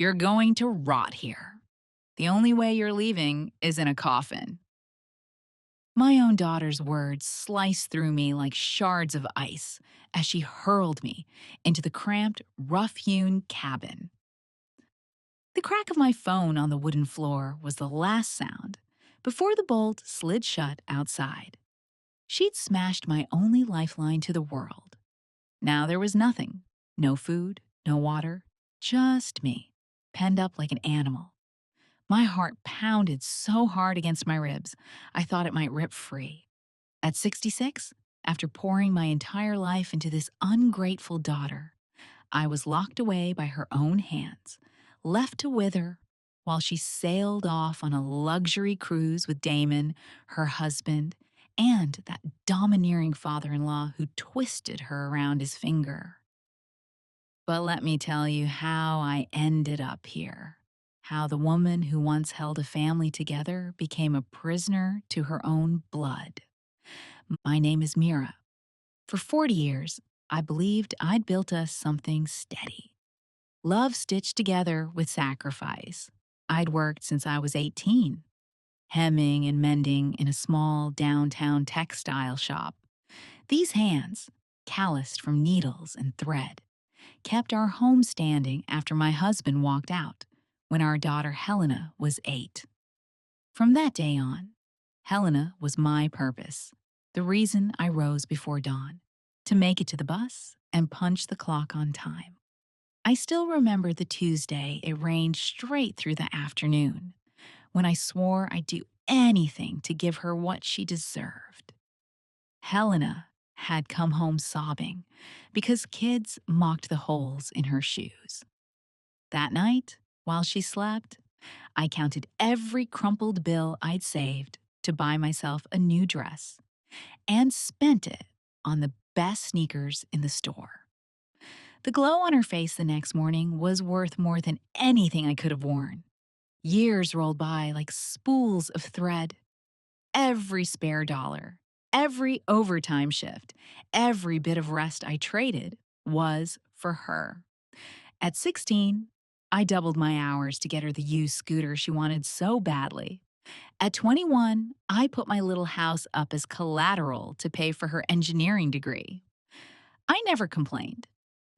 You're going to rot here. The only way you're leaving is in a coffin." My own daughter's words sliced through me like shards of ice as she hurled me into the cramped, rough-hewn cabin. The crack of my phone on the wooden floor was the last sound before the bolt slid shut outside. She'd smashed my only lifeline to the world. Now there was nothing. No food, no water, just me, penned up like an animal. My heart pounded so hard against my ribs, I thought it might rip free. At 66, after pouring my entire life into this ungrateful daughter, I was locked away by her own hands, left to wither while she sailed off on a luxury cruise with Damon, her husband, and that domineering father in law who twisted her around his finger. But let me tell you how I ended up here. How the woman who once held a family together became a prisoner to her own blood. My name is Mira. For 40 years, I believed I'd built us something steady. Love stitched together with sacrifice. I'd worked since I was 18, hemming and mending in a small downtown textile shop. These hands, calloused from needles and thread, kept our home standing after my husband walked out when our daughter Helena was 8. From that day on, Helena was my purpose, the reason I rose before dawn, to make it to the bus and punch the clock on time. I still remember the Tuesday it rained straight through the afternoon, when I swore I'd do anything to give her what she deserved. Helena had come home sobbing because kids mocked the holes in her shoes. That night, while she slept, I counted every crumpled bill I'd saved to buy myself a new dress and spent it on the best sneakers in the store. The glow on her face the next morning was worth more than anything I could have worn. Years rolled by like spools of thread. Every spare dollar, every overtime shift, every bit of rest I traded was for her. At 16, I doubled my hours to get her the used scooter she wanted so badly. At 21, I put my little house up as collateral to pay for her engineering degree. I never complained,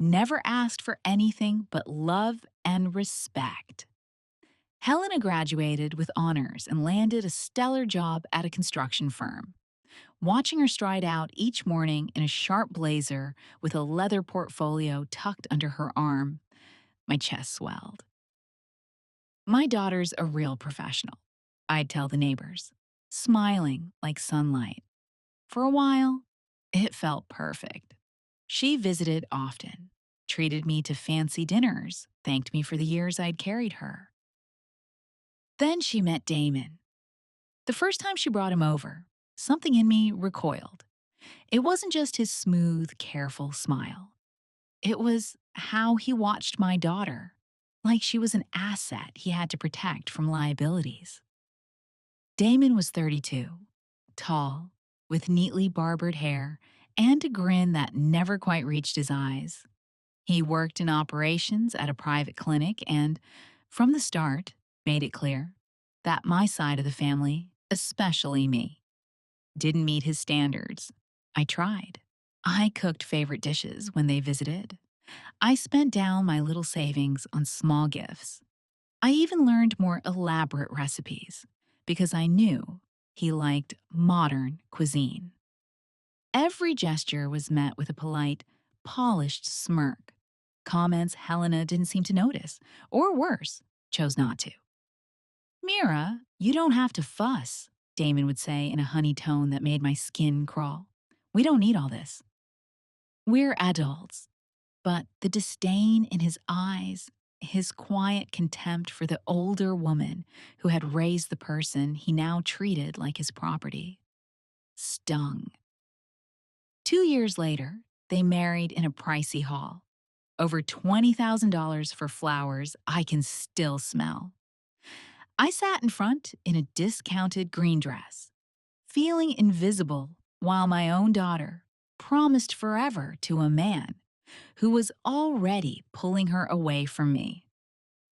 never asked for anything but love and respect. Helena graduated with honors and landed a stellar job at a construction firm. Watching her stride out each morning in a sharp blazer with a leather portfolio tucked under her arm, my chest swelled. My daughter's a real professional, I'd tell the neighbors, smiling like sunlight. For a while, it felt perfect. She visited often, treated me to fancy dinners, thanked me for the years I'd carried her. Then she met Damon. The first time she brought him over, something in me recoiled. It wasn't just his smooth, careful smile. It was how he watched my daughter, like she was an asset he had to protect from liabilities. Damon was 32, tall, with neatly barbered hair and a grin that never quite reached his eyes. He worked in operations at a private clinic and, from the start, made it clear that my side of the family, especially me, didn't meet his standards. I tried. I cooked favorite dishes when they visited. I spent down my little savings on small gifts. I even learned more elaborate recipes because I knew he liked modern cuisine. Every gesture was met with a polite, polished smirk. Comments Helena didn't seem to notice, or worse, chose not to. "Mira, you don't have to fuss," Damon would say in a honey tone that made my skin crawl. "We don't need all this. We're adults." But the disdain in his eyes, his quiet contempt for the older woman who had raised the person he now treated like his property, stung. 2 years later, they married in a pricey hall. Over $20,000 for flowers I can still smell. I sat in front in a discounted green dress, feeling invisible while my own daughter promised forever to a man who was already pulling her away from me.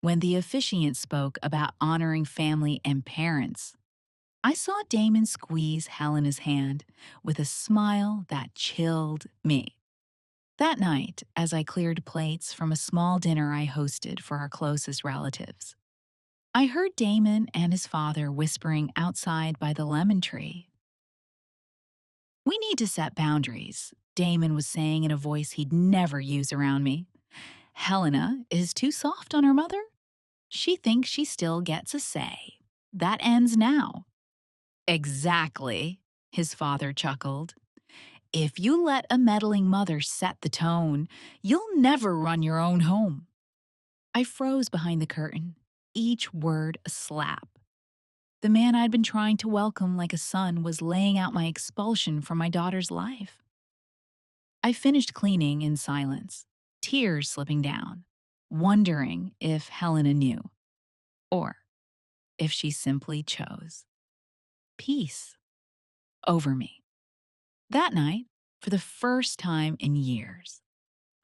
When the officiant spoke about honoring family and parents, I saw Damon squeeze Helena's hand with a smile that chilled me. That night, as I cleared plates from a small dinner I hosted for our closest relatives, I heard Damon and his father whispering outside by the lemon tree. "We need to set boundaries," Damon was saying in a voice he'd never use around me. "Helena is too soft on her mother. She thinks she still gets a say. That ends now." "Exactly," his father chuckled. "If you let a meddling mother set the tone, you'll never run your own home." I froze behind the curtain, each word a slap. The man I'd been trying to welcome like a son was laying out my expulsion from my daughter's life. I finished cleaning in silence, tears slipping down, wondering if Helena knew, or if she simply chose peace over me. That night, for the first time in years,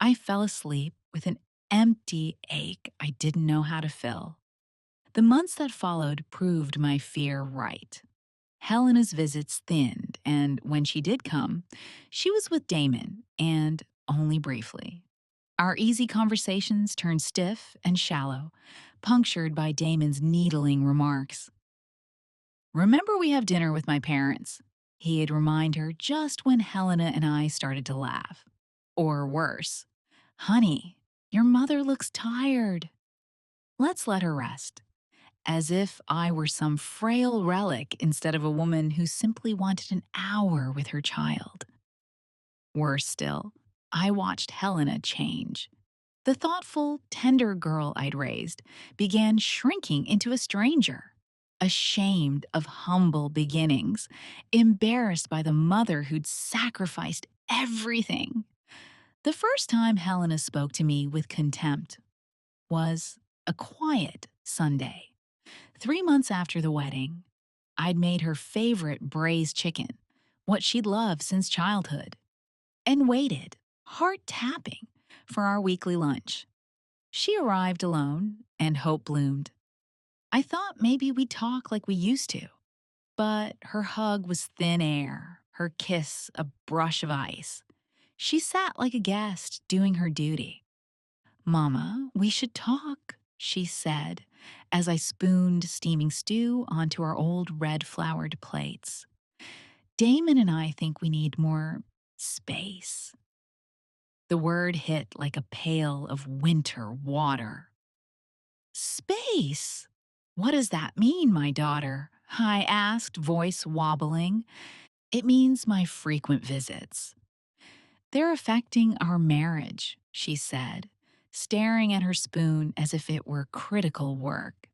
I fell asleep with an empty ache I didn't know how to fill. The months that followed proved my fear right. Helena's visits thinned, and when she did come, she was with Damon, and only briefly. Our easy conversations turned stiff and shallow, punctured by Damon's needling remarks. "Remember, we have dinner with my parents," he'd remind her just when Helena and I started to laugh. Or worse, "Honey, your mother looks tired. Let's let her rest." As if I were some frail relic instead of a woman who simply wanted an hour with her child. Worse still, I watched Helena change. The thoughtful, tender girl I'd raised began shrinking into a stranger, ashamed of humble beginnings, embarrassed by the mother who'd sacrificed everything. The first time Helena spoke to me with contempt was a quiet Sunday. 3 months after the wedding, I'd made her favorite braised chicken, what she'd loved since childhood, and waited, heart tapping, for our weekly lunch. She arrived alone, and hope bloomed. I thought maybe we'd talk like we used to, but her hug was thin air, her kiss a brush of ice. She sat like a guest, doing her duty. "Mama, we should talk," she said, as I spooned steaming stew onto our old red flowered plates. "Damon and I think we need more space." The word hit like a pail of winter water. "Space? What does that mean, my daughter?" I asked, voice wobbling. "It means my frequent visits. They're affecting our marriage," she said, staring at her spoon as if it were critical work.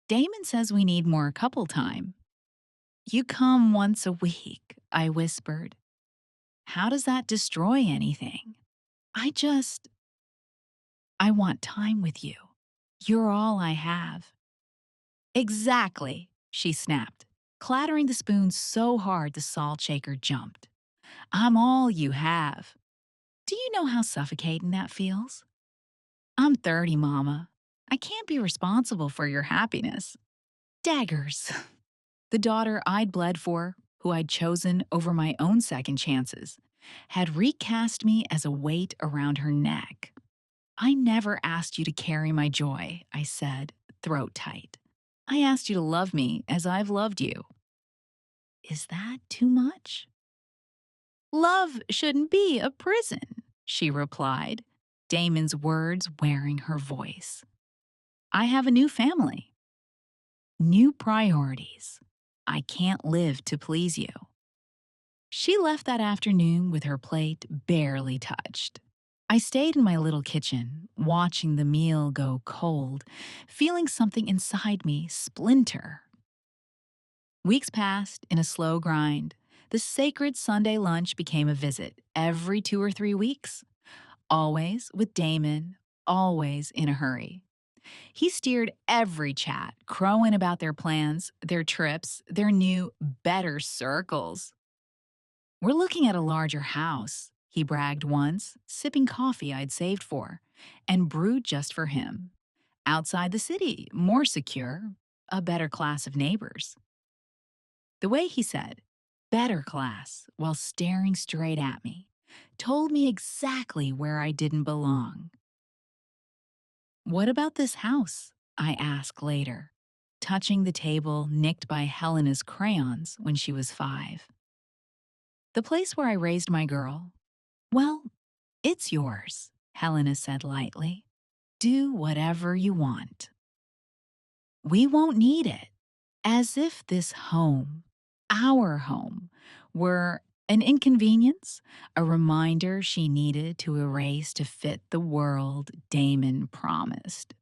"Damon says we need more couple time." "You come once a week," I whispered. "How does that destroy anything?" I just, I want time with you. You're all I have." "Exactly," she snapped, clattering the spoon so hard the salt shaker jumped. "I'm all you have. Do you know how suffocating that feels?" "I'm 30, Mama. I can't be responsible for your happiness." Daggers. The daughter I'd bled for, who I'd chosen over my own second chances, had recast me as a weight around her neck. "I never asked you to carry my joy," I said, throat tight. "I asked you to love me as I've loved you." Is that too much? "Love shouldn't be a prison," she replied, Damon's words wearing her voice. "I have a new family, new priorities. I can't live to please you." She left that afternoon with her plate barely touched. I stayed in my little kitchen, watching the meal go cold, feeling something inside me splinter. Weeks passed in a slow grind. The sacred Sunday lunch became a visit every 2 or 3 weeks, always with Damon, always in a hurry. He steered every chat, crowing about their plans, their trips, their new, better circles. "We're looking at a larger house," he bragged once, sipping coffee I'd saved for, and brewed just for him. outside the city, more secure, a better class of neighbors. The way he said, better class, while staring straight at me, told me exactly where I didn't belong. What about this house? I asked later, touching the table nicked by Helena's crayons when she was 5. The place where I raised my girl? Well, it's yours, Helena said lightly. Do whatever you want. We won't need it. As if this home, our home, were an inconvenience, a reminder she needed to erase to fit the world Damon promised.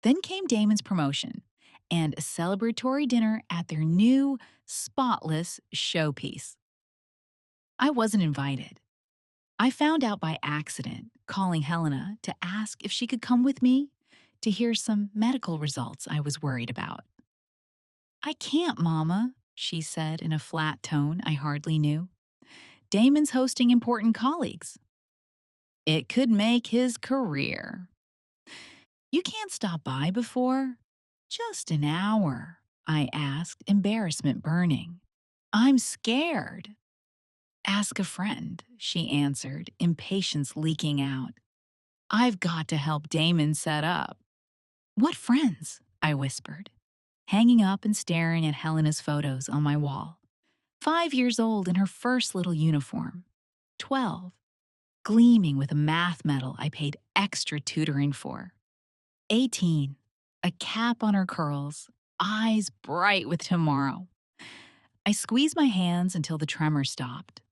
Then came Damon's promotion and a celebratory dinner at their new, spotless showpiece. I wasn't invited. I found out by accident, calling Helena to ask if she could come with me to hear some medical results I was worried about. I can't, Mama, she said in a flat tone I hardly knew. Damon's hosting important colleagues. It could make his career. You can't stop by before? Just an hour, I asked, embarrassment burning. I'm scared. Ask a friend, she answered, impatience leaking out. I've got to help Damon set up. What friends? I whispered, hanging up and staring at Helena's photos on my wall. 5 years old in her first little uniform. 12, gleaming with a math medal I paid extra tutoring for. 18, a cap on her curls, eyes bright with tomorrow. I squeezed my hands until the tremor stopped,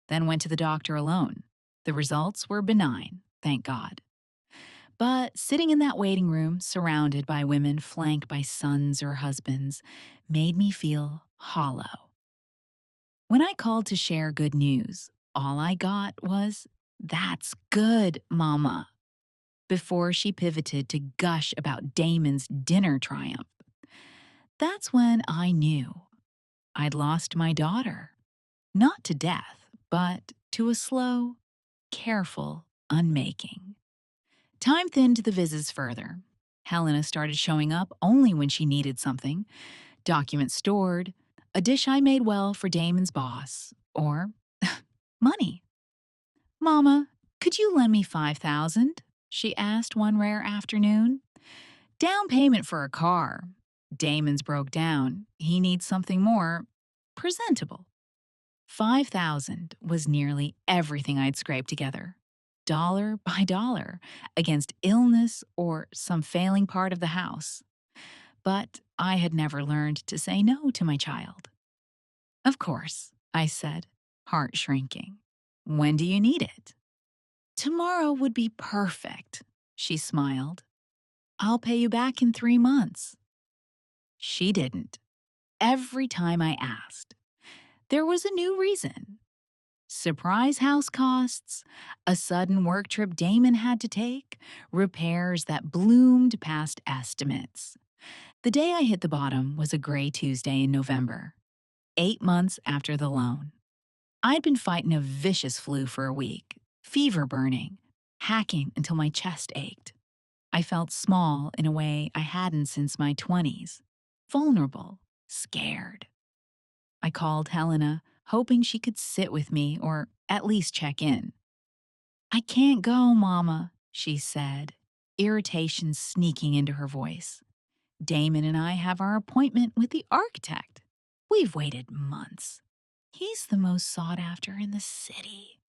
then went to the doctor alone. The results were benign, thank God. But sitting in that waiting room, surrounded by women flanked by sons or husbands, made me feel hollow. When I called to share good news, all I got was, "That's good, Mama," before she pivoted to gush about Damon's dinner triumph. That's when I knew I'd lost my daughter. Not to death, but to a slow, careful unmaking. Time thinned the visits further. Helena started showing up only when she needed something, documents stored, a dish I made well for Damon's boss, or money. Mama, could you lend me 5,000? She asked one rare afternoon. Down payment for a car. Damon's broke down. He needs something more presentable. 5,000 was nearly everything I'd scraped together, dollar by dollar, against illness or some failing part of the house. But I had never learned to say no to my child. Of course, I said, heart shrinking. When do you need it? Tomorrow would be perfect, she smiled. I'll pay you back in 3 months. She didn't. Every time I asked, there was a new reason. Surprise house costs, a sudden work trip Damon had to take, repairs that bloomed past estimates. The day I hit the bottom was a gray Tuesday in November, 8 months after the loan. I'd been fighting a vicious flu for a week, fever burning, hacking until my chest ached. I felt small in a way I hadn't since my 20s, vulnerable, scared. I called Helena, hoping she could sit with me or at least check in. I can't go, Mama, she said, irritation sneaking into her voice. Damon and I have our appointment with the architect. We've waited months. He's the most sought after in the city.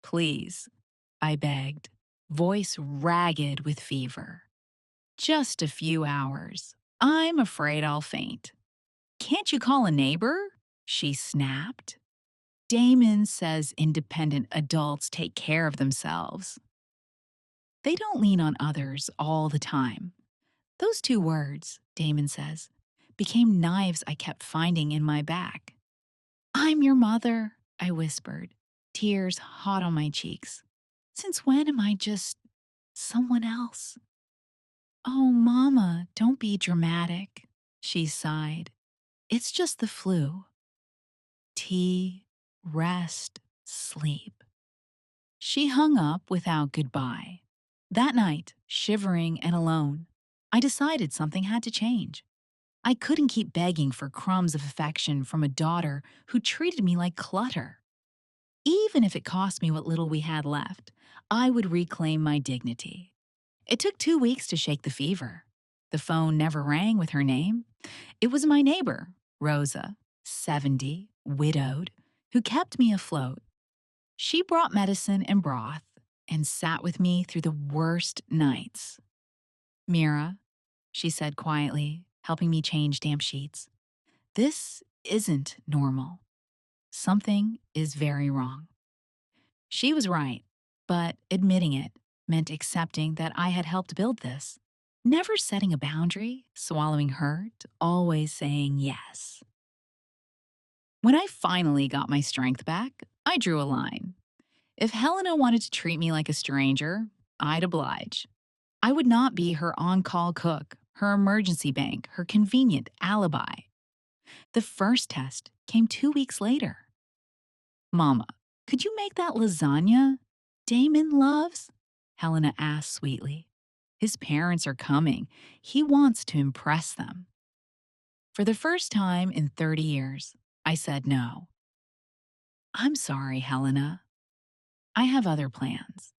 Please, I begged, voice ragged with fever. Just a few hours. I'm afraid I'll faint. Can't you call a neighbor? She snapped. Damon says independent adults take care of themselves. They don't lean on others all the time. Those 2 words, Damon says, became knives I kept finding in my back. I'm your mother, I whispered, tears hot on my cheeks. Since when am I just someone else? Oh, Mama, don't be dramatic, she sighed. It's just the flu. Tea, rest, sleep. She hung up without goodbye. That night, shivering and alone, I decided something had to change. I couldn't keep begging for crumbs of affection from a daughter who treated me like clutter. Even if it cost me what little we had left, I would reclaim my dignity. It took 2 weeks to shake the fever. The phone never rang with her name. It was my neighbor, Rosa, 70, widowed, who kept me afloat. She brought medicine and broth and sat with me through the worst nights. Mira, she said quietly, helping me change damp sheets, this isn't normal. Something is very wrong. She was right, but admitting it meant accepting that I had helped build this. Never setting a boundary, swallowing hurt, always saying yes. When I finally got my strength back, I drew a line. If Helena wanted to treat me like a stranger, I'd oblige. I would not be her on call cook, her emergency bank, her convenient alibi. The first test came 2 weeks later. Mama, could you make that lasagna Damon loves? Helena asked sweetly. His parents are coming. He wants to impress them. For the first time in 30 years, I said no. I'm sorry, Helena. I have other plans.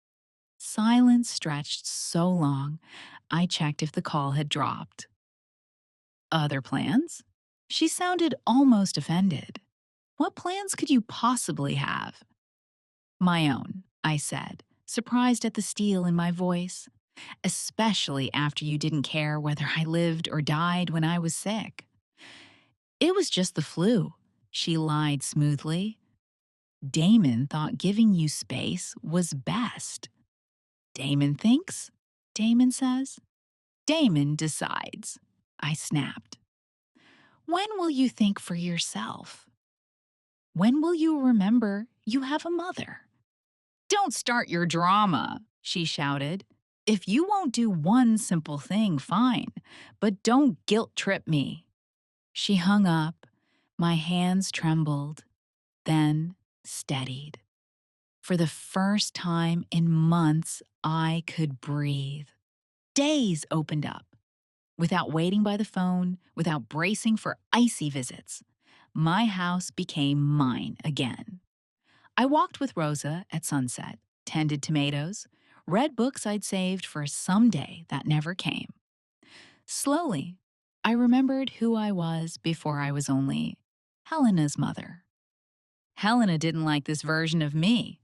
Silence stretched so long, I checked if the call had dropped. Other plans? She sounded almost offended. What plans could you possibly have? My own, I said, surprised at the steel in my voice, especially after you didn't care whether I lived or died when I was sick. It was just the flu, she lied smoothly. Damon thought giving you space was best. Damon thinks, Damon says. Damon decides, I snapped. When will you think for yourself? When will you remember you have a mother? Don't start your drama, she shouted. If you won't do one simple thing, fine, but don't guilt trip me. She hung up. My hands trembled, then steadied. For the first time in months, I could breathe. Days opened up. Without waiting by the phone, without bracing for icy visits, my house became mine again. I walked with Rosa at sunset, tended tomatoes, read books I'd saved for someday that never came. Slowly, I remembered who I was before I was only Helena's mother. Helena didn't like this version of me.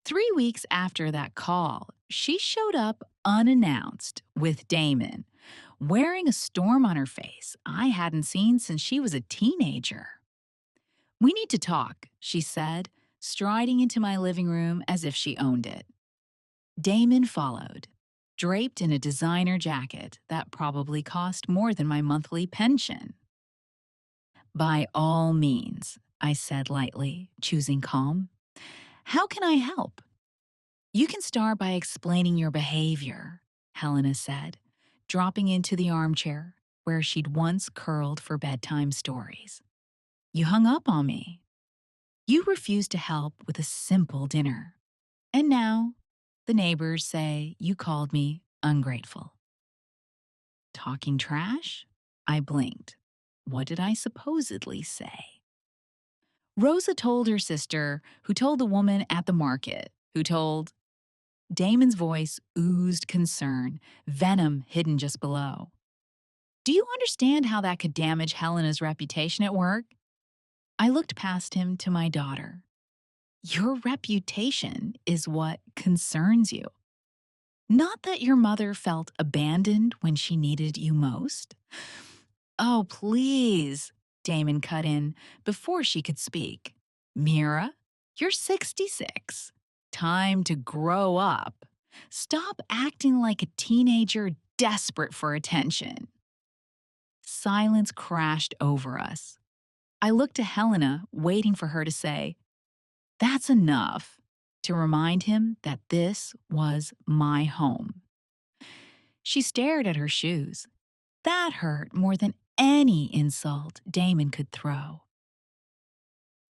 3 weeks after that call, she showed up unannounced with Damon, wearing a storm on her face I hadn't seen since she was a teenager. We need to talk, she said, striding into my living room as if she owned it. Damon followed, draped in a designer jacket that probably cost more than my monthly pension. By all means, I said lightly, choosing calm. How can I help? You can start by explaining your behavior, Helena said, dropping into the armchair where she'd once curled for bedtime stories. You hung up on me. You refused to help with a simple dinner. And now, the neighbors say you called me ungrateful. Talking trash? I blinked. What did I supposedly say? Rosa told her sister, who told the woman at the market, who told. Damon's voice oozed concern, venom hidden just below. Do you understand how that could damage Helena's reputation at work? I looked past him to my daughter. Your reputation is what concerns you. Not that your mother felt abandoned when she needed you most. Oh, please, Damon cut in before she could speak. Mira, you're 66. Time to grow up. Stop acting like a teenager desperate for attention. Silence crashed over us. I looked to Helena, waiting for her to say, That's enough, to remind him that this was my home. She stared at her shoes. That hurt more than any insult Damon could throw.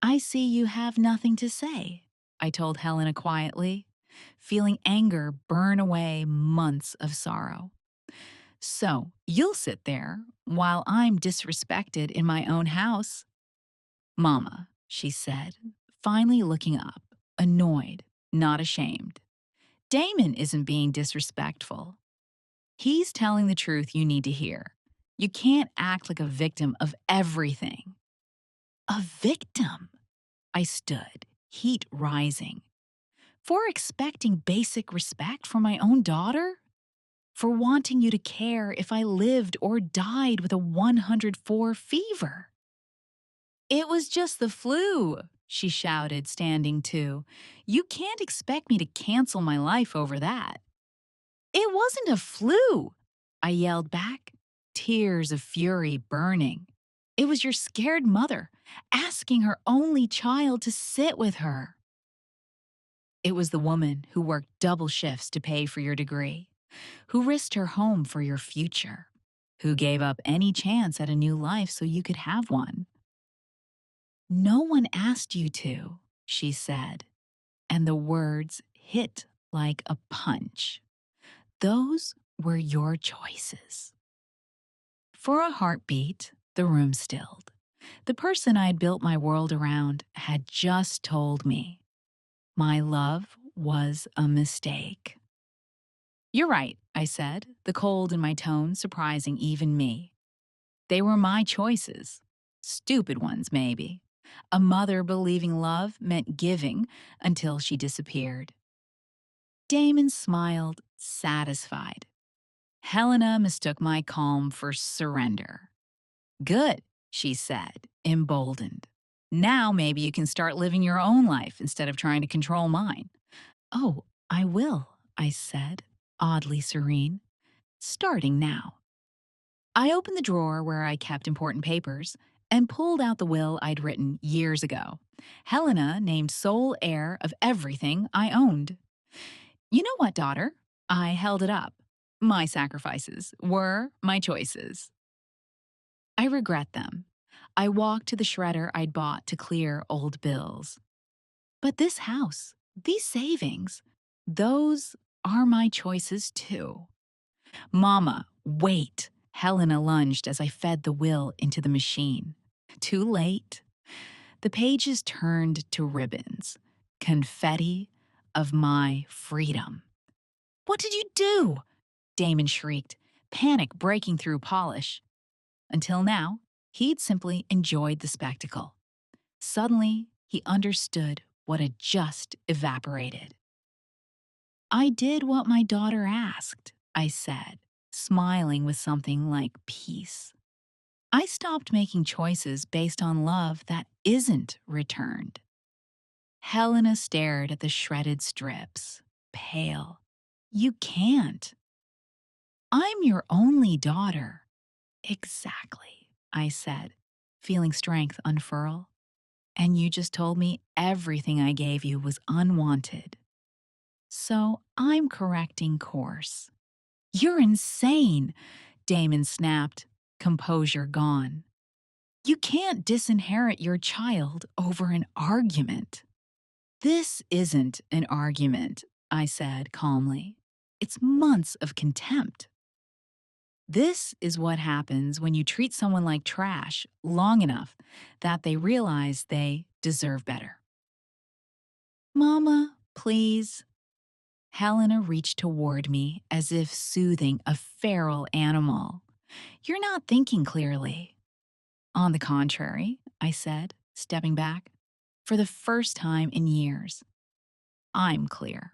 I see you have nothing to say, I told Helena quietly. feeling anger burn away months of sorrow. So you'll sit there while I'm disrespected in my own house? Mama, she said, finally looking up, annoyed, not ashamed. Damon isn't being disrespectful. He's telling the truth you need to hear. You can't act like a victim of everything. A victim? I stood, heat rising. For expecting basic respect from my own daughter? For wanting you to care if I lived or died with a 104 fever? It was just the flu, she shouted, standing too. You can't expect me to cancel my life over that. It wasn't a flu, I yelled back, tears of fury burning. It was your scared mother asking her only child to sit with her. It was the woman who worked double shifts to pay for your degree, who risked her home for your future, who gave up any chance at a new life so you could have one. No one asked you to, she said, and the words hit like a punch. Those were your choices. For a heartbeat, the room stilled. The person I'd built my world around had just told me my love was a mistake. You're right, I said, the cold in my tone surprising even me. They were my choices. Stupid ones, maybe. A mother believing love meant giving until she disappeared. Damon smiled, satisfied. Helena mistook my calm for surrender. Good, she said, emboldened. Now maybe you can start living your own life instead of trying to control mine. Oh, I will, I said, oddly serene. Starting now. I opened the drawer where I kept important papers and pulled out the will I'd written years ago. Helena named sole heir of everything I owned. You know what, daughter? I held it up. My sacrifices were my choices. I regret them. I walked to the shredder I'd bought to clear old bills. But this house, these savings, those are my choices too. Mama, wait! Helena lunged as I fed the will into the machine. Too late. The pages turned to ribbons, confetti of my freedom. What did you do? Damon shrieked, panic breaking through polish. Until now, he'd simply enjoyed the spectacle. Suddenly, he understood what had just evaporated. I did what my daughter asked, I said, smiling with something like peace. I stopped making choices based on love that isn't returned. Helena stared at the shredded strips, pale. You can't. I'm your only daughter. Exactly, I said, feeling strength unfurl. And you just told me everything I gave you was unwanted. So I'm correcting course. You're insane, Damon snapped, composure gone. You can't disinherit your child over an argument. This isn't an argument, I said calmly. It's months of contempt. This is what happens when you treat someone like trash long enough that they realize they deserve better. Mama, please. Helena reached toward me as if soothing a feral animal. You're not thinking clearly. On the contrary, I said, stepping back. For the first time in years, I'm clear.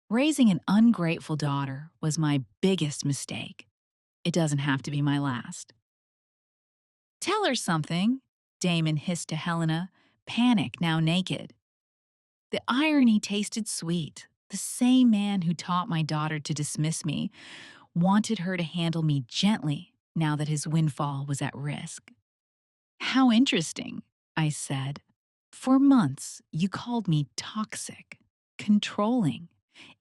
Raising an ungrateful daughter was my biggest mistake. It doesn't have to be my last. Tell her something, Damon hissed to Helena, panic now naked. The irony tasted sweet. The same man who taught my daughter to dismiss me wanted her to handle me gently now that his windfall was at risk. How interesting, I said. For months, you called me toxic, controlling,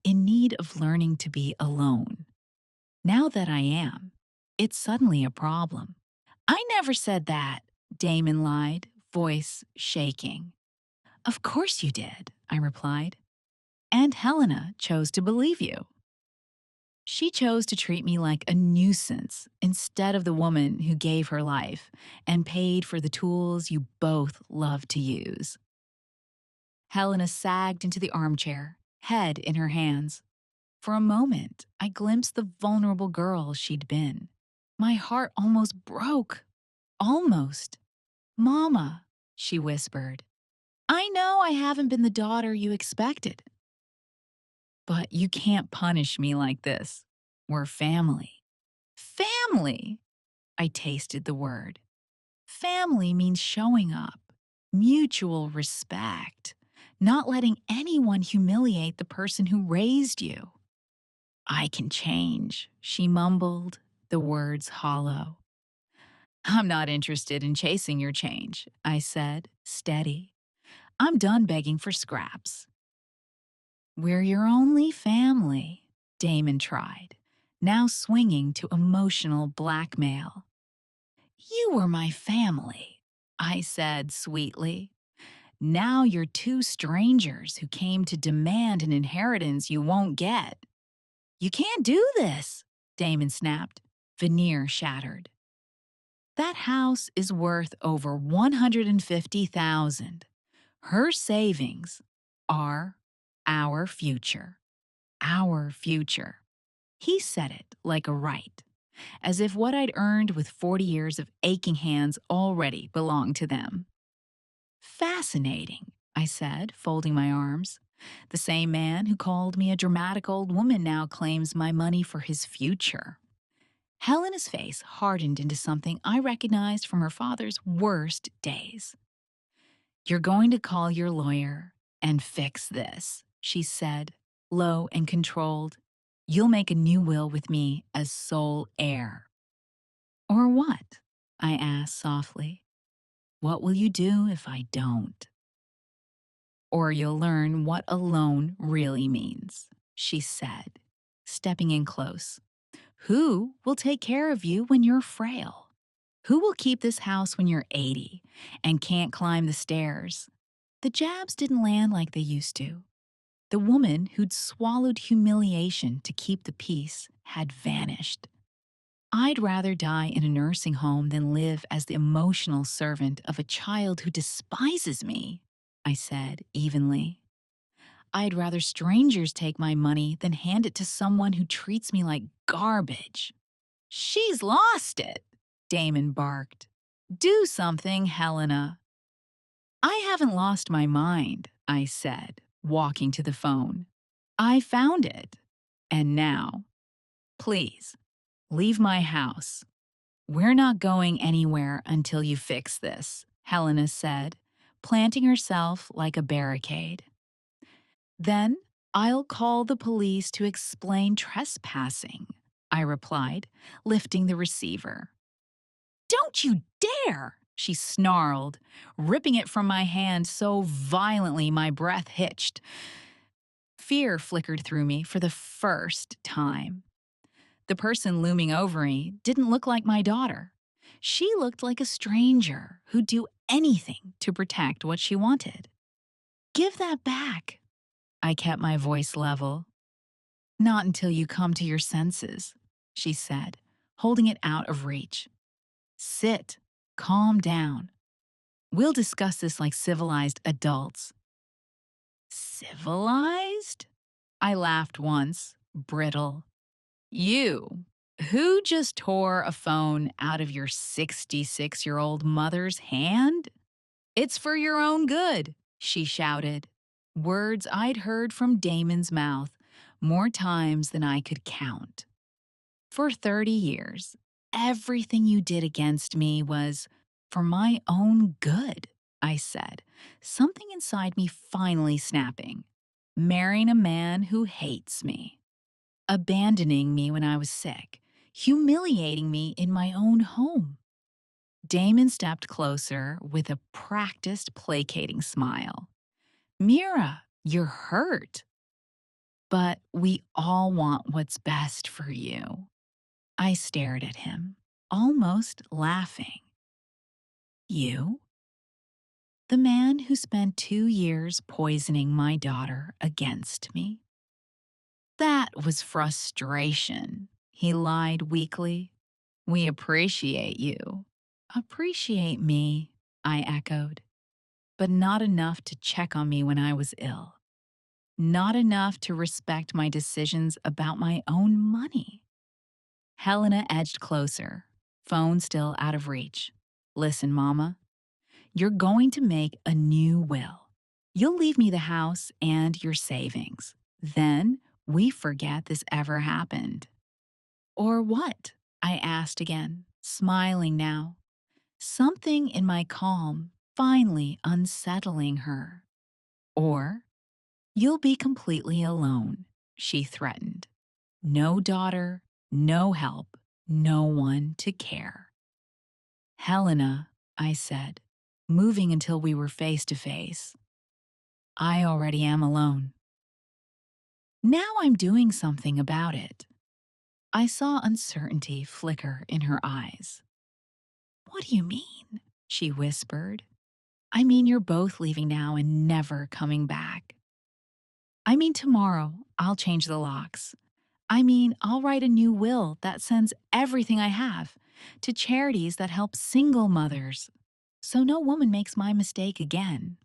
in need of learning to be alone. Now that I am, it's suddenly a problem. I never said that, Damon lied, voice shaking. Of course you did, I replied. And Helena chose to believe you. She chose to treat me like a nuisance instead of the woman who gave her life and paid for the tools you both love to use. Helena sagged into the armchair, head in her hands. For a moment, I glimpsed the vulnerable girl she'd been. My heart almost broke. Almost. Mama, she whispered. I know I haven't been the daughter you expected. But you can't punish me like this. We're family. Family! I tasted the word. Family means showing up, mutual respect, not letting anyone humiliate the person who raised you. I can change, she mumbled, the words hollow. I'm not interested in chasing your change, I said, steady. I'm done begging for scraps. We're your only family, Damon tried, now swinging to emotional blackmail. You were my family, I said sweetly. Now you're two strangers who came to demand an inheritance you won't get. You can't do this, Damon snapped, veneer shattered. That house is worth over $150,000. Her savings are our future. Our future. He said it like a right, as if what I'd earned with 40 years of aching hands already belonged to them. Fascinating, I said, folding my arms. The same man who called me a dramatic old woman now claims my money for his future. Helena's face hardened into something I recognized from her father's worst days. You're going to call your lawyer and fix this, she said, low and controlled. You'll make a new will with me as sole heir. Or what? I asked softly. What will you do if I don't? Or you'll learn what alone really means, she said, stepping in close. Who will take care of you when you're frail? Who will keep this house when you're 80 and can't climb the stairs? The jabs didn't land like they used to. The woman who'd swallowed humiliation to keep the peace had vanished. I'd rather die in a nursing home than live as the emotional servant of a child who despises me, I said evenly. I'd rather strangers take my money than hand it to someone who treats me like garbage. She's lost it, Damon barked. Do something, Helena. I haven't lost my mind, I said, walking to the phone. I found it. And now, please, leave my house. We're not going anywhere until you fix this, Helena said, planting herself like a barricade. Then I'll call the police to explain trespassing, I replied, lifting the receiver. Don't you dare! She snarled, ripping it from my hand so violently my breath hitched. Fear flickered through me for the first time. The person looming over me didn't look like my daughter. She looked like a stranger who'd do anything to protect what she wanted. Give that back. I kept my voice level. Not until you come to your senses, she said, holding it out of reach. Sit. Calm down. We'll discuss this like civilized adults. Civilized? I laughed once, brittle. You, who just tore a phone out of your 66-year-old mother's hand? It's for your own good, she shouted. Words I'd heard from Damon's mouth more times than I could count. For 30 years, everything you did against me was for my own good, I said, something inside me finally snapping. Marrying a man who hates me. Abandoning me when I was sick. Humiliating me in my own home. Damon stepped closer with a practiced, placating smile. Mira, you're hurt. But we all want what's best for you. I stared at him, almost laughing. You? The man who spent 2 years poisoning my daughter against me. That was frustration. He lied weakly. We appreciate you. Appreciate me, I echoed, but not enough to check on me when I was ill. Not enough to respect my decisions about my own money. Helena edged closer, phone still out of reach. Listen, Mama, you're going to make a new will. You'll leave me the house and your savings. Then we forget this ever happened. Or what? I asked again, smiling now. Something in my calm finally unsettling her. Or you'll be completely alone, she threatened. No daughter, no help, no one to care. Helena, I said, moving until we were face to face. I already am alone. Now I'm doing something about it. I saw uncertainty flicker in her eyes. What do you mean? She whispered. I mean you're both leaving now and never coming back. I mean tomorrow I'll change the locks. I mean I'll write a new will that sends everything I have to charities that help single mothers, so no woman makes my mistake again.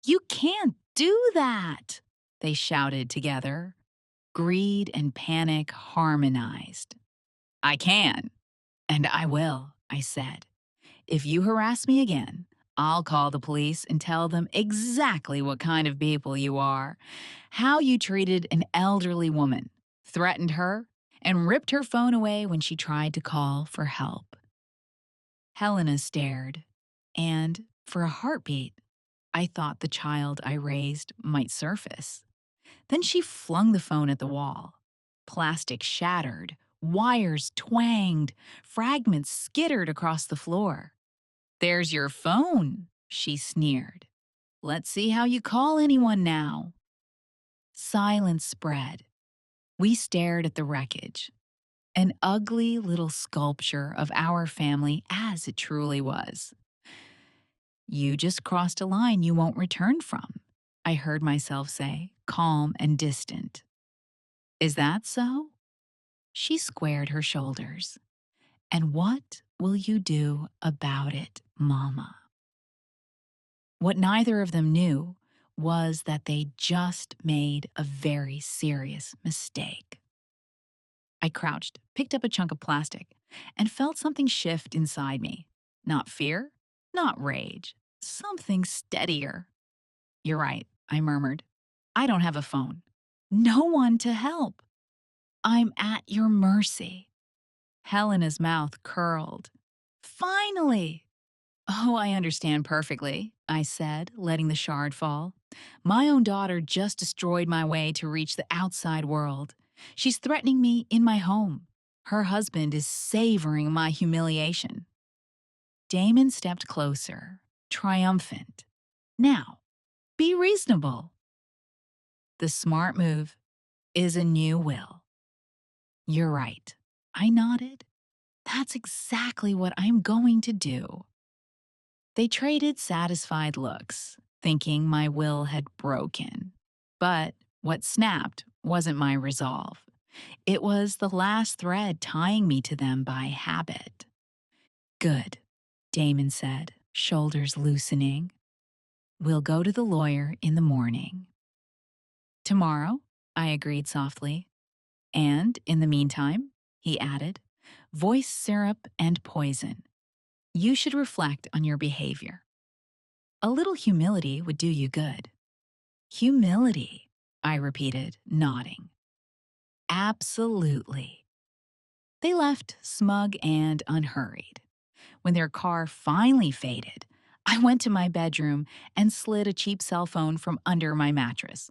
You can't do that, they shouted together. Greed and panic harmonized. I can, and I will, I said. If you harass me again, I'll call the police and tell them exactly what kind of people you are, how you treated an elderly woman, threatened her, and ripped her phone away when she tried to call for help. Helena stared, and for a heartbeat, I thought the child I raised might surface. Then she flung the phone at the wall. Plastic shattered, wires twanged, fragments skittered across the floor. There's your phone, she sneered. Let's see how you call anyone now. Silence spread. We stared at the wreckage. An ugly little sculpture of our family as it truly was. You just crossed a line you won't return from, I heard myself say, calm and distant. Is that so? She squared her shoulders. And what will you do about it, Mama? What neither of them knew was that they just made a very serious mistake. I crouched, picked up a chunk of plastic, and felt something shift inside me. Not fear, not rage, something steadier. You're right, I murmured. I don't have a phone. No one to help. I'm at your mercy. Helena's mouth curled. Finally! Oh, I understand perfectly, I said, letting the shard fall. My own daughter just destroyed my way to reach the outside world. She's threatening me in my home. Her husband is savoring my humiliation. Damon stepped closer, triumphant. Now, be reasonable. The smart move is a new will. You're right. I nodded. That's exactly what I'm going to do. They traded satisfied looks, thinking my will had broken. But what snapped wasn't my resolve. It was the last thread tying me to them by habit. Good, Damon said, shoulders loosening. We'll go to the lawyer in the morning. Tomorrow, I agreed softly. And in the meantime, he added, voice syrup and poison. You should reflect on your behavior. A little humility would do you good. Humility, I repeated, nodding. Absolutely. They left smug and unhurried. When their car finally faded, I went to my bedroom and slid a cheap cell phone from under my mattress.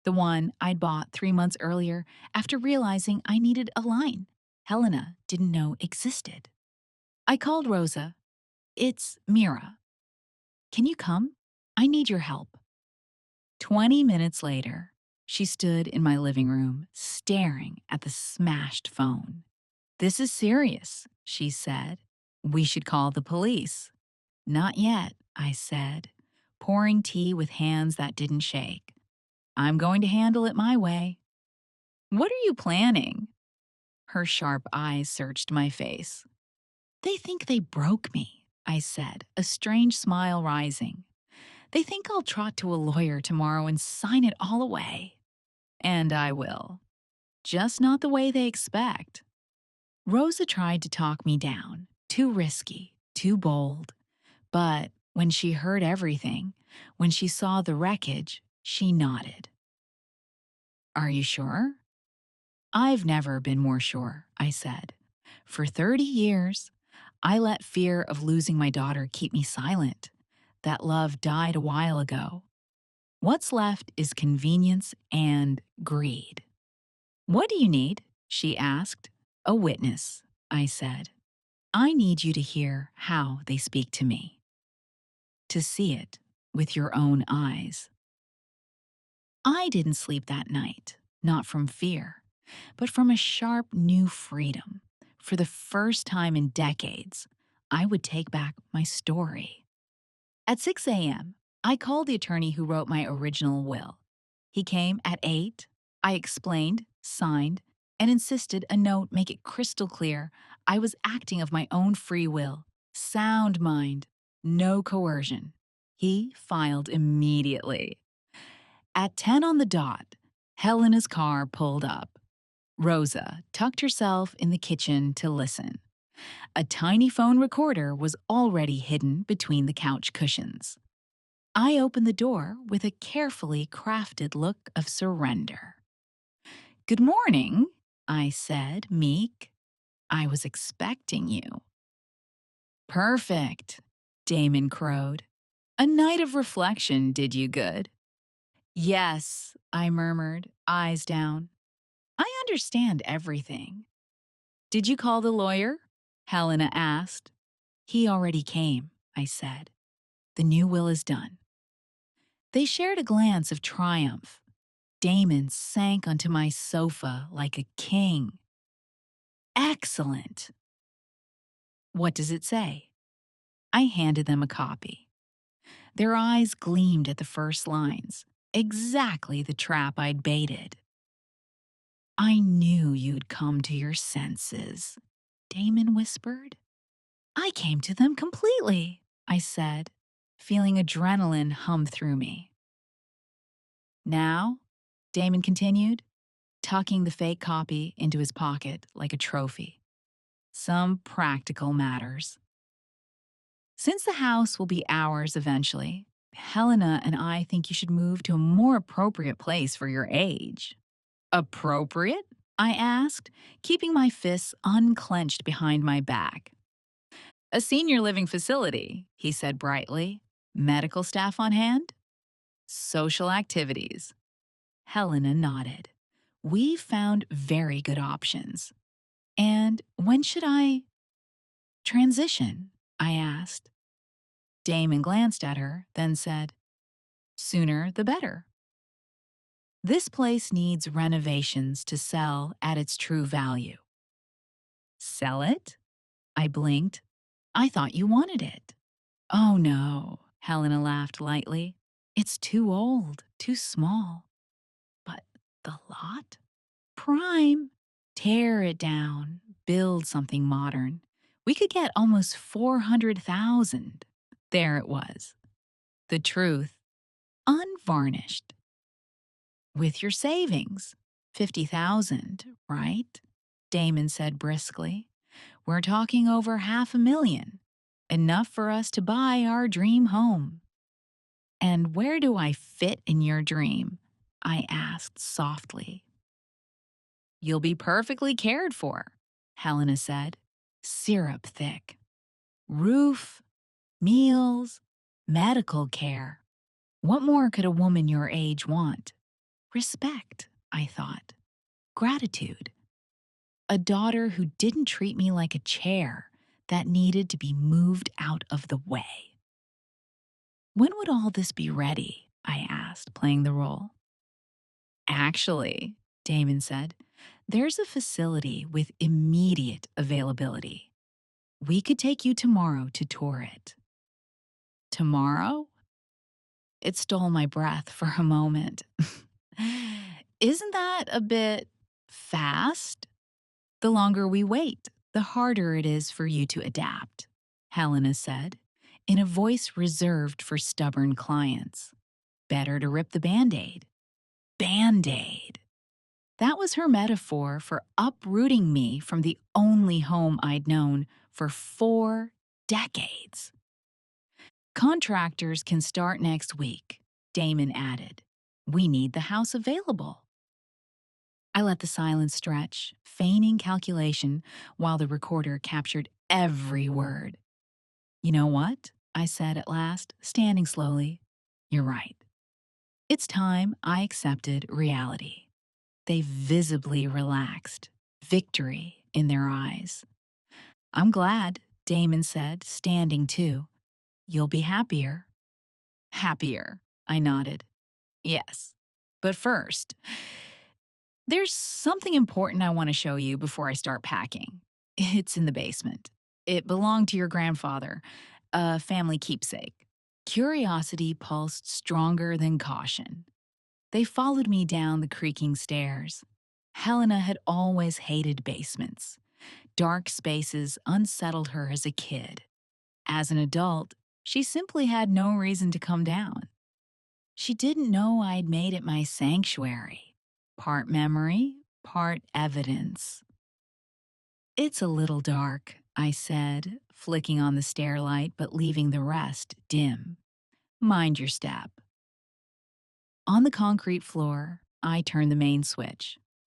The one I'd bought 3 months earlier after realizing I needed a line Helena didn't know existed. I called Rosa. It's Mira. Can you come? I need your help. 20 minutes later, she stood in my living room, staring at the smashed phone. This is serious, she said. We should call the police. Not yet, I said. pouring tea with hands that didn't shake. I'm going to handle it my way. What are you planning? Her sharp eyes searched my face. They think they broke me, I said, a strange smile rising. They think I'll trot to a lawyer tomorrow and sign it all away. And I will. Just not the way they expect. Rosa tried to talk me down. Too risky, too bold. But when she heard everything, when she saw the wreckage, she nodded. Are you sure? I've never been more sure, I said. For 30 years, I let fear of losing my daughter keep me silent. That love died a while ago. What's left is convenience and greed. What do you need? She asked. A witness, I said. I need you to hear how they speak to me. To see it with your own eyes. I didn't sleep that night, not from fear, but from a sharp new freedom. For the first time in decades, I would take back my story. At 6 a.m., I called the attorney who wrote my original will. He came at 8. I explained, signed, and insisted a note make it crystal clear I was acting of my own free will, sound mind, no coercion. He filed immediately. At 10 on the dot, Helena's car pulled up. Rosa tucked herself in the kitchen to listen. A tiny phone recorder was already hidden between the couch cushions. I opened the door with a carefully crafted look of surrender. Good morning, I said, meek. I was expecting you. Perfect, Damon crowed. A night of reflection did you good. Yes, I murmured, eyes down. I understand everything. Did you call the lawyer? Helena asked. He already came, I said. The new will is done. They shared a glance of triumph. Damon sank onto my sofa like a king. Excellent. What does it say? I handed them a copy. Their eyes gleamed at the first lines, exactly the trap I'd baited. I knew you'd come to your senses, Damon whispered. I came to them completely, I said, feeling adrenaline hum through me. Now, Damon continued, tucking the fake copy into his pocket like a trophy. Some practical matters. Since the house will be ours eventually, Helena and I think you should move to a more appropriate place for your age. Appropriate? I asked, keeping my fists unclenched behind my back. A senior living facility, he said brightly. Medical staff on hand? Social activities. Helena nodded. We found very good options. And when should I transition? I asked. Damon glanced at her, then said, Sooner the better. This place needs renovations to sell at its true value. Sell it? I blinked. I thought you wanted it. Oh no, Helena laughed lightly. It's too old, too small. But the lot? Prime. Tear it down, build something modern. We could get almost 400,000. There it was. The truth, unvarnished. With your savings, 50,000, right? Damon said briskly. We're talking over 500,000. Enough for us to buy our dream home. And where do I fit in your dream? I asked softly. You'll be perfectly cared for, Helena said, syrup thick. Roof, meals, medical care. What more could a woman your age want? Respect, I thought. Gratitude. A daughter who didn't treat me like a chair that needed to be moved out of the way. When would all this be ready? I asked, playing the role. Actually, Damon said, there's a facility with immediate availability. We could take you tomorrow to tour it. Tomorrow? It stole my breath for a moment. Isn't that a bit fast? The longer we wait, the harder it is for you to adapt, Helena said, in a voice reserved for stubborn clients. Better to rip the Band Aid. Band Aid. That was her metaphor for uprooting me from the only home I'd known for 4 decades. Contractors can start next week, Damon added. We need the house available. I let the silence stretch, feigning calculation while the recorder captured every word. You know what? I said at last, standing slowly. You're right. It's time I accepted reality. They visibly relaxed, victory in their eyes. I'm glad, Damon said, standing too. You'll be happier. Happier, I nodded. Yes. But first, there's something important I want to show you before I start packing. It's in the basement. It belonged to your grandfather, a family keepsake. Curiosity pulsed stronger than caution. They followed me down the creaking stairs. Helena had always hated basements. Dark spaces unsettled her as a kid. As an adult, she simply had no reason to come down. She didn't know I'd made it my sanctuary. Part memory, part evidence. It's a little dark, I said, flicking on the stairlight but leaving the rest dim. Mind your step. On the concrete floor, I turned the main switch.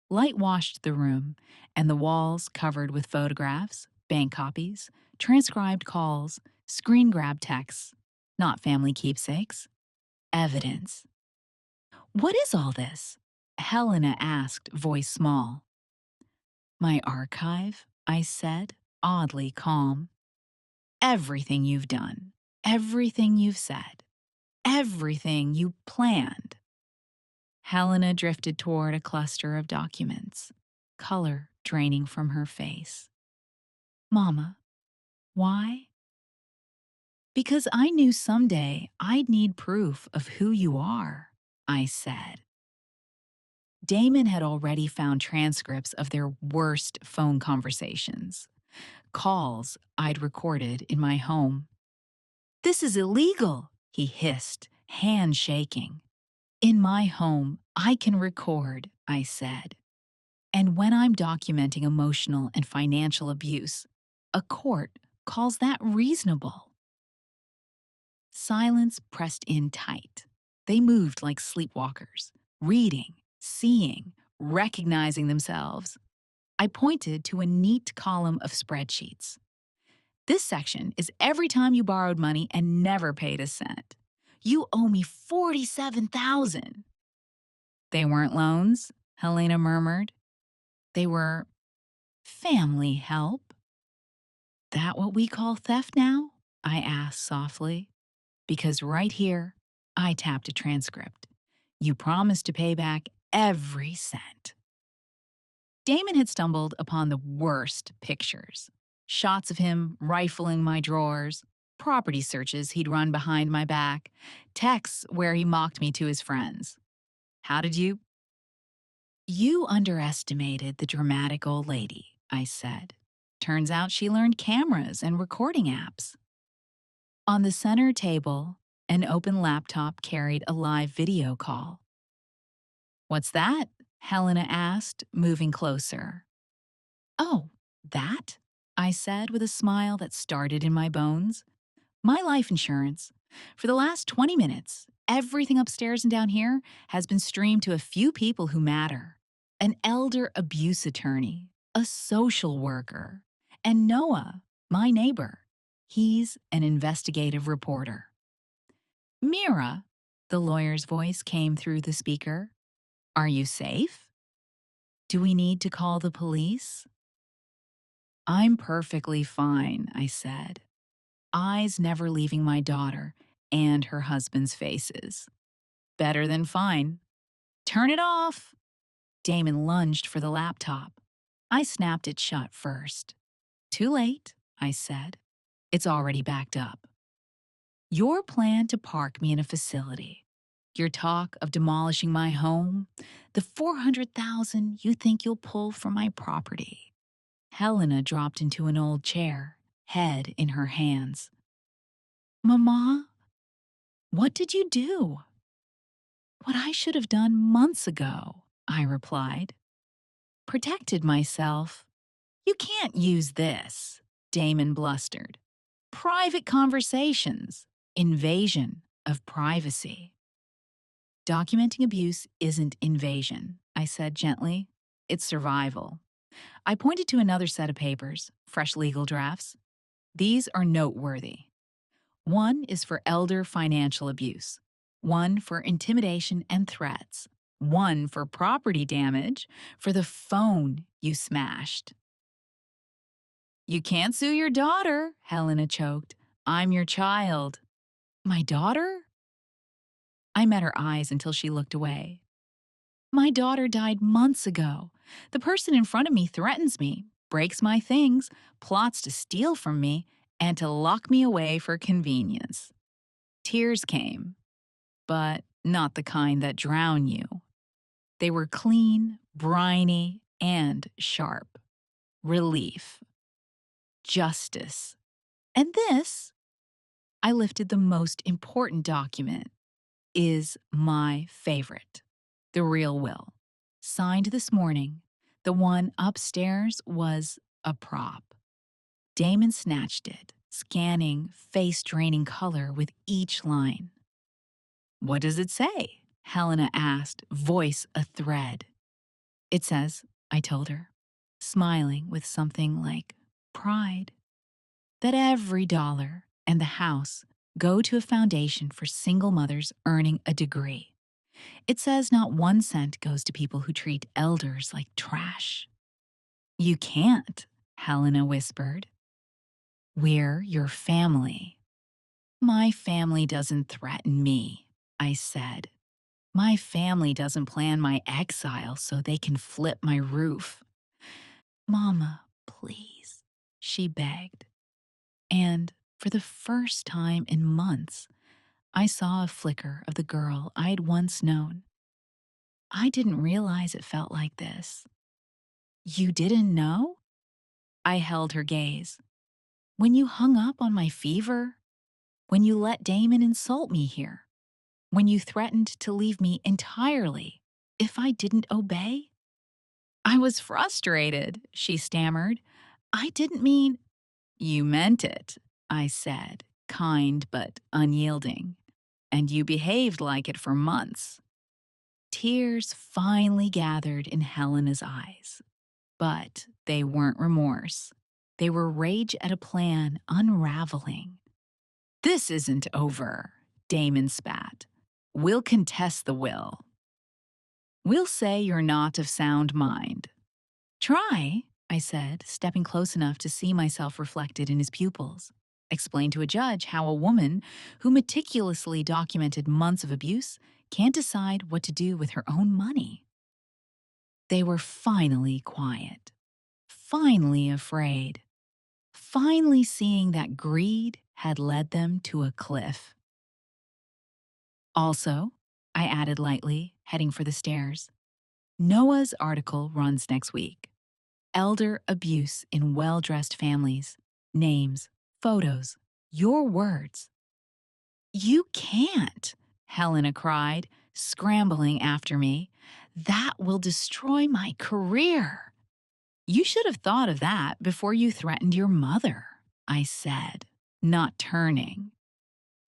Light washed the room, and the walls covered with photographs, bank copies, transcribed calls, screen grab texts, not family keepsakes. Evidence. What is all this? Helena asked, voice small. My archive, I said, oddly calm. Everything you've done, everything you've said, everything you planned. Helena drifted toward a cluster of documents, color draining from her face. Mama, why? Because I knew someday I'd need proof of who you are, I said. Damon had already found transcripts of their worst phone conversations, calls I'd recorded in my home. This is illegal, he hissed, hand shaking. In my home, I can record, I said. And when I'm documenting emotional and financial abuse, a court calls that reasonable. Silence pressed in tight. They moved like sleepwalkers, reading, seeing, recognizing themselves. I pointed to a neat column of spreadsheets. This section is every time you borrowed money and never paid a cent. You owe me $47,000. They weren't loans, Helena murmured. They were family help. That what we call theft now? I asked softly. Because right here, I tapped a transcript. You promised to pay back every cent. Damon had stumbled upon the worst pictures. Shots of him rifling my drawers, property searches he'd run behind my back, texts where he mocked me to his friends. How did you? You underestimated the dramatic old lady, I said. Turns out she learned cameras and recording apps. On the center table, an open laptop carried a live video call. What's that? Helena asked, moving closer. Oh, that? I said with a smile that started in my bones. My life insurance. For the last 20 minutes, everything upstairs and down here has been streamed to a few people who matter. An elder abuse attorney, a social worker, and Noah, my neighbor. He's an investigative reporter. Mira, the lawyer's voice came through the speaker. Are you safe? Do we need to call the police? I'm perfectly fine, I said, eyes never leaving my daughter and her husband's faces. Better than fine. Turn it off! Damon lunged for the laptop. I snapped it shut first. Too late, I said. It's already backed up. Your plan to park me in a facility, your talk of demolishing my home, the 400,000 you think you'll pull from my property. Helena dropped into an old chair, head in her hands. Mama, what did you do? What I should have done months ago, I replied. Protected myself. You can't use this, Damon blustered. Private conversations. Invasion of privacy. Documenting abuse isn't invasion, I said gently. It's survival. I pointed to another set of papers, fresh legal drafts. These are noteworthy. One is for elder financial abuse, one for intimidation and threats, one for property damage for the phone you smashed. You can't sue your daughter, Helena choked. I'm your child. My daughter? I met her eyes until she looked away. My daughter died months ago. The person in front of me threatens me, breaks my things, plots to steal from me, and to lock me away for convenience. Tears came, but not the kind that drown you. They were clean, briny, and sharp. Relief. Justice. And this, I lifted the most important document, is my favorite. The real will. Signed this morning. The one upstairs was a prop. Damon snatched it, scanning face-draining color with each line. What does it say? Helena asked, voice a thread. It says, I told her, smiling with something like pride, that every dollar and the house go to a foundation for single mothers earning a degree. It says not 1 cent goes to people who treat elders like trash. You can't, Helena whispered. We're your family. My family doesn't threaten me, I said. My family doesn't plan my exile so they can flip my roof. Mama, please, she begged. And for the first time in months, I saw a flicker of the girl I'd once known. I didn't realize it felt like this. You didn't know? I held her gaze. When you hung up on my fever? When you let Damon insult me here? When you threatened to leave me entirely if I didn't obey? I was frustrated, she stammered. I didn't mean. You meant it, I said, kind but unyielding. And you behaved like it for months. Tears finally gathered in Helena's eyes. But they weren't remorse. They were rage at a plan unraveling. This isn't over, Damon spat. We'll contest the will. We'll say you're not of sound mind. Try, I said, stepping close enough to see myself reflected in his pupils. Explain to a judge how a woman who meticulously documented months of abuse can't decide what to do with her own money. They were finally quiet, finally afraid, finally seeing that greed had led them to a cliff. Also, I added lightly, heading for the stairs, Noah's article runs next week. Elder abuse in well-dressed families. Names, photos, your words. You can't, Helena cried, scrambling after me. That will destroy my career. You should have thought of that before you threatened your mother, I said, not turning.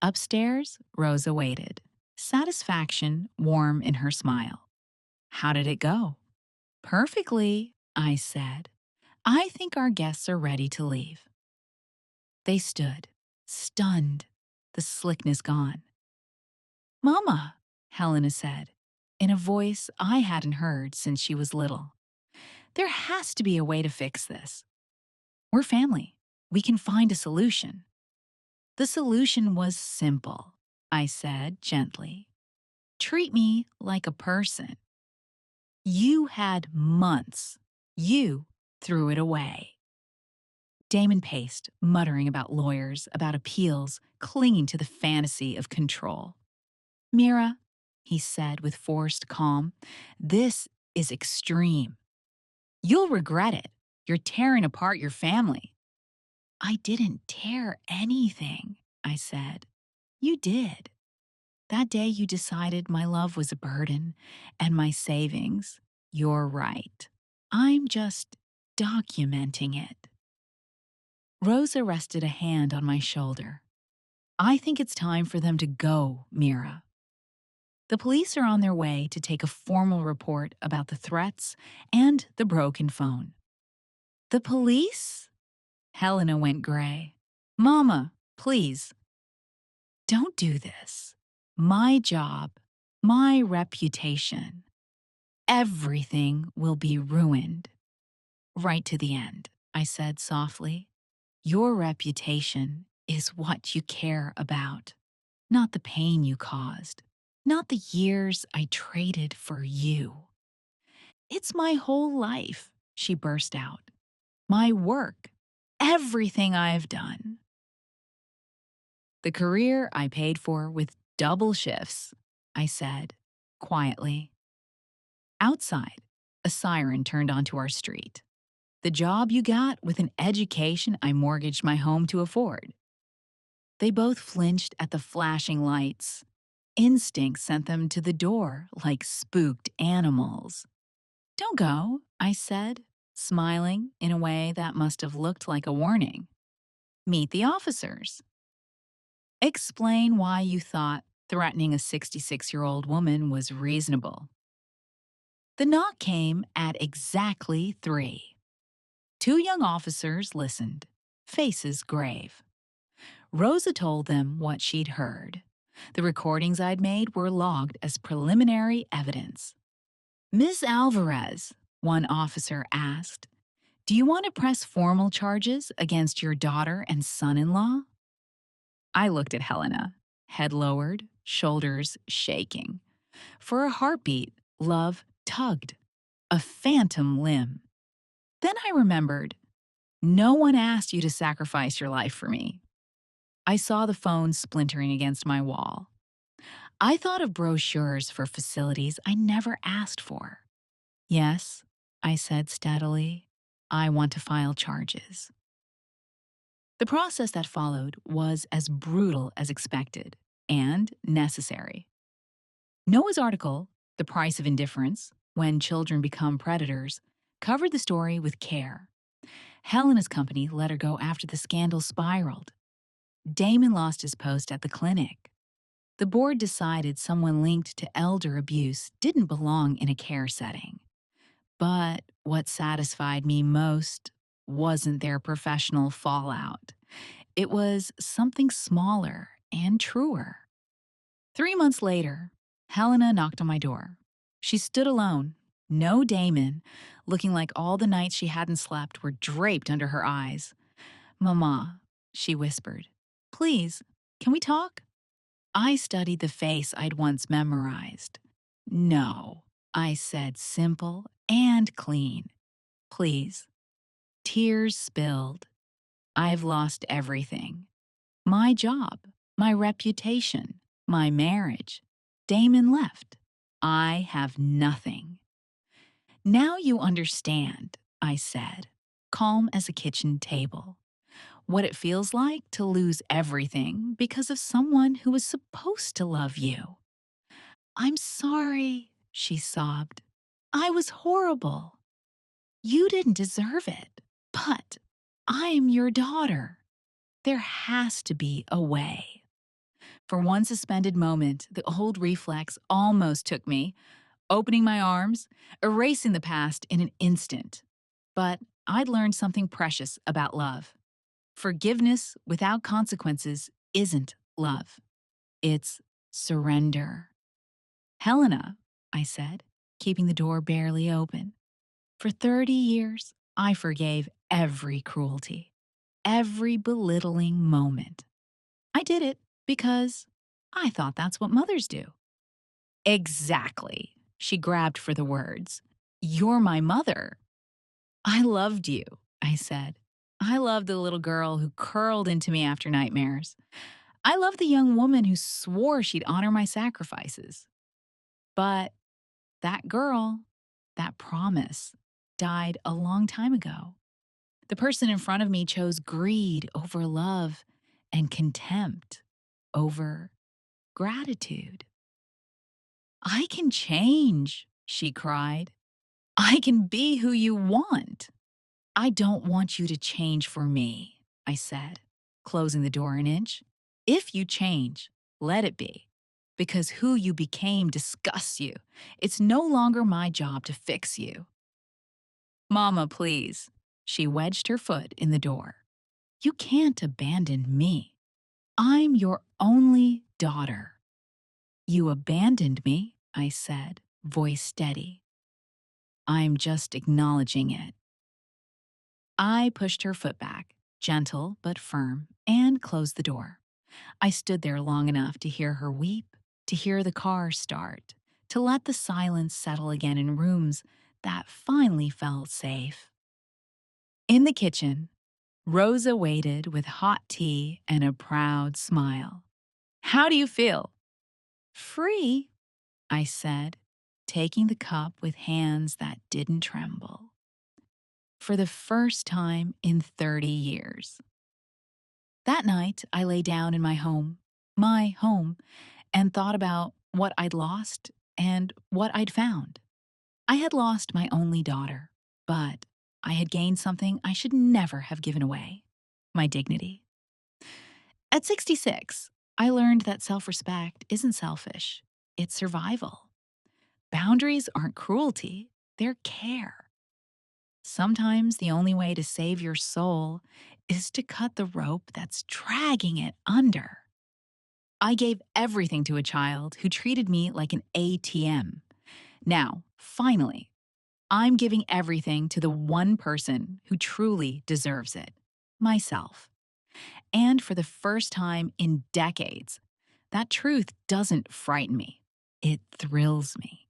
Upstairs, Rosa waited, satisfaction warm in her smile. How did it go? Perfectly, I said. I think our guests are ready to leave. They stood, stunned, the slickness gone. Mama, Helena said, in a voice I hadn't heard since she was little. There has to be a way to fix this. We're family. We can find a solution. The solution was simple, I said gently. Treat me like a person. You had months. You threw it away. Damon paced, muttering about lawyers, about appeals, clinging to the fantasy of control. Mira, he said with forced calm, this is extreme. You'll regret it. You're tearing apart your family. I didn't tear anything, I said. You did. That day you decided my love was a burden and my savings. You're right. I'm just documenting it. Rosa rested a hand on my shoulder. I think it's time for them to go, Mira. The police are on their way to take a formal report about the threats and the broken phone. The police? Helena went gray. Mama, please. Don't do this. My job, my reputation, everything will be ruined. Right to the end, I said softly. Your reputation is what you care about, not the pain you caused, not the years I traded for you. It's my whole life, she burst out. My work, everything I've done. The career I paid for with double shifts, I said, quietly. Outside, a siren turned onto our street. The job you got with an education I mortgaged my home to afford. They both flinched at the flashing lights. Instinct sent them to the door like spooked animals. Don't go, I said, smiling in a way that must have looked like a warning. Meet the officers. Explain why you thought threatening a 66-year-old woman was reasonable. The knock came at exactly 3. 2 young officers listened, faces grave. Rosa told them what she'd heard. The recordings I'd made were logged as preliminary evidence. Ms. Alvarez, one officer asked, do you want to press formal charges against your daughter and son-in-law? I looked at Helena, head lowered, shoulders shaking. For a heartbeat, love tugged, a phantom limb. Then I remembered, no one asked you to sacrifice your life for me. I saw the phone splintering against my wall. I thought of brochures for facilities I never asked for. Yes, I said steadily, I want to file charges. The process that followed was as brutal as expected and necessary. Noah's article, The Price of Indifference, When Children Become Predators, covered the story with care. Helena's company let her go after the scandal spiraled. Damon lost his post at the clinic. The board decided someone linked to elder abuse didn't belong in a care setting. But what satisfied me most wasn't their professional fallout. It was something smaller and truer. 3 months later, Helena knocked on my door. She stood alone, no Damon, looking like all the nights she hadn't slept were draped under her eyes. Mama, she whispered, please, can we talk? I studied the face I'd once memorized. No, I said, simple and clean. Please. Tears spilled. I've lost everything. My job, my reputation, my marriage. Damon left. I have nothing. Now you understand, I said, calm as a kitchen table, what it feels like to lose everything because of someone who was supposed to love you. I'm sorry, she sobbed. I was horrible. You didn't deserve it, but I'm your daughter. There has to be a way. For one suspended moment, the old reflex almost took me, opening my arms, erasing the past in an instant. But I'd learned something precious about love. Forgiveness without consequences isn't love. It's surrender. Helena, I said, keeping the door barely open. For 30 years, I forgave every cruelty, every belittling moment. I did it because I thought that's what mothers do. Exactly. She grabbed for the words. You're my mother. I loved you, I said. I love the little girl who curled into me after nightmares. I love the young woman who swore she'd honor my sacrifices. But that girl, that promise, died a long time ago. The person in front of me chose greed over love and contempt over gratitude. I can change, she cried. I can be who you want. I don't want you to change for me, I said, closing the door an inch. If you change, let it be. Because who you became disgusts you. It's no longer my job to fix you. Mama, please. She wedged her foot in the door. You can't abandon me. I'm your only daughter. You abandoned me, I said, voice steady. I'm just acknowledging it. I pushed her foot back, gentle but firm, and closed the door. I stood there long enough to hear her weep, to hear the car start, to let the silence settle again in rooms that finally felt safe. In the kitchen, Rosa waited with hot tea and a proud smile. How do you feel? Free, I said, taking the cup with hands that didn't tremble. For the first time in 30 years. That night, I lay down in my home, and thought about what I'd lost and what I'd found. I had lost my only daughter, but I had gained something I should never have given away: my dignity. At 66, I learned that self respect isn't selfish, it's survival. Boundaries aren't cruelty, they're care. Sometimes the only way to save your soul is to cut the rope that's dragging it under. I gave everything to a child who treated me like an ATM. Now, finally, I'm giving everything to the one person who truly deserves it: myself. And for the first time in decades, that truth doesn't frighten me, it thrills me.